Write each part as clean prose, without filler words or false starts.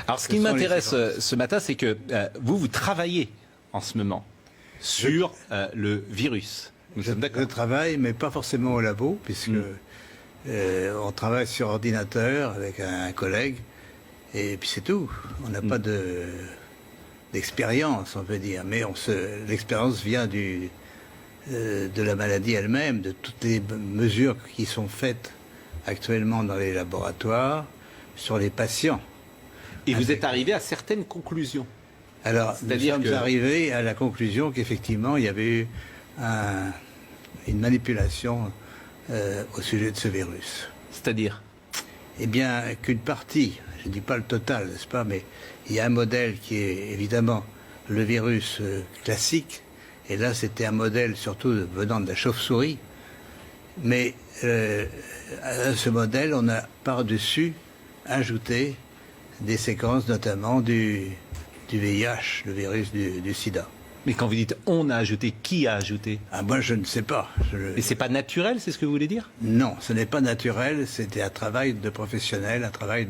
Alors, ce qui m'intéresse ce matin, c'est que vous travaillez en ce moment sur le virus. Je travaille, mais pas forcément au labo, puisque on travaille sur ordinateur avec un collègue, et puis c'est tout. On n'a pas d'expérience, on peut dire, mais l'expérience vient de la maladie elle-même, de toutes les mesures qui sont faites actuellement dans les laboratoires sur les patients. Et vous êtes arrivé à certaines conclusions. Alors, nous sommes arrivés à la conclusion qu'effectivement, il y avait eu une manipulation au sujet de ce virus. C'est-à-dire? Eh bien, qu'une partie, je ne dis pas le total, n'est-ce pas, mais il y a un modèle qui est évidemment le virus classique, et là c'était un modèle surtout venant de la chauve-souris, mais à ce modèle, on a par-dessus ajouté des séquences notamment du VIH, le virus du sida. Mais quand vous dites on a ajouté, qui a ajouté? Moi je ne sais pas. Mais c'est pas naturel, c'est ce que vous voulez dire? Non, ce n'est pas naturel, c'était un travail de professionnel, un travail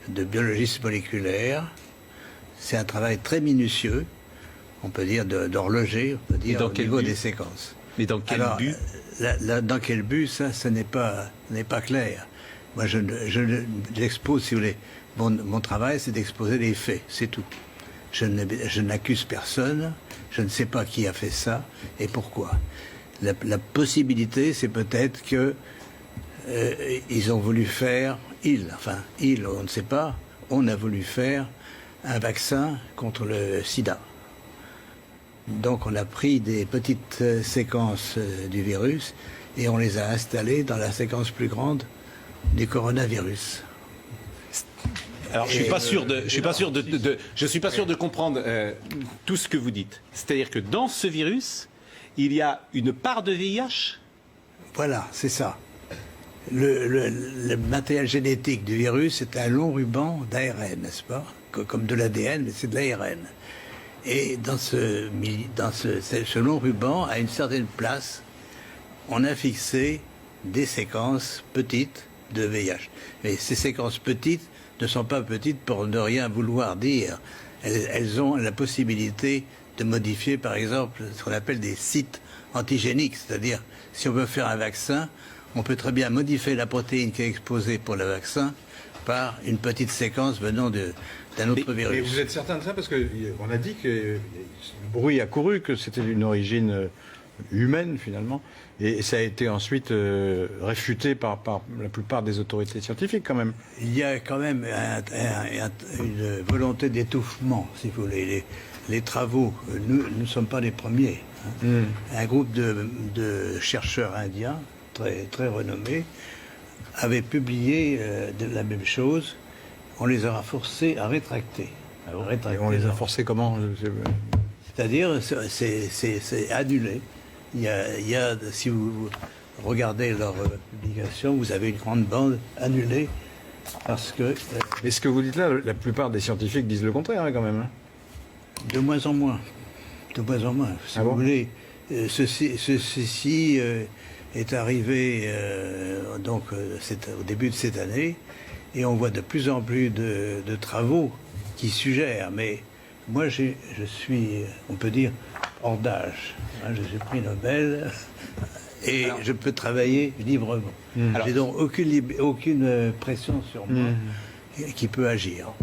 de biologiste moléculaire. C'est un travail très minutieux, on peut dire d'horloger, on peut dire au niveau des séquences. Mais dans quel but? Dans quel but, ça n'est pas clair. Moi j'expose, si vous voulez, mon travail c'est d'exposer les faits, c'est tout. Je n'accuse personne, je ne sais pas qui a fait ça et pourquoi. La possibilité, c'est peut-être que ils ont voulu faire, on ne sait pas, on a voulu faire un vaccin contre le sida. Donc on a pris des petites séquences du virus et on les a installées dans la séquence plus grande du coronavirus. Alors, je suis pas sûr de comprendre tout ce que vous dites. C'est-à-dire que dans ce virus, il y a une part de VIH? Voilà, c'est ça. Le matériel génétique du virus est un long ruban d'ARN, n'est-ce pas? Comme de l'ADN, mais c'est de l'ARN. Et dans ce long ruban, à une certaine place, on a fixé des séquences petites de VIH. Mais ces séquences petites ne sont pas petites pour ne rien vouloir dire. Elles ont la possibilité de modifier, par exemple, ce qu'on appelle des sites antigéniques. C'est-à-dire, si on veut faire un vaccin, on peut très bien modifier la protéine qui est exposée pour le vaccin par une petite séquence venant d'un autre virus. Mais vous êtes certain de ça? Parce qu'on a dit que le bruit a couru, que c'était d'une origine humaine, finalement. Et ça a été ensuite réfuté par la plupart des autorités scientifiques, quand même. Il y a quand même une volonté d'étouffement, si vous voulez. Les travaux, nous ne sommes pas les premiers. Un groupe de chercheurs indiens, très renommés, avait publié la même chose. On les aura forcés à rétracter. Et on les a forcés comment? C'est-à-dire, c'est annulé. Il y a, si vous regardez leur publication, vous avez une grande bande annulée parce que... Mais ce que vous dites là, la plupart des scientifiques disent le contraire, quand même. De moins en moins. De moins en moins. Si vous voulez, ceci est arrivé au début de cette année et on voit de plus en plus de travaux qui suggèrent. Mais moi, je suis, on peut dire, hors d'âge. J'ai pris Nobel et je peux travailler librement. J'ai donc aucune pression sur moi qui peut agir.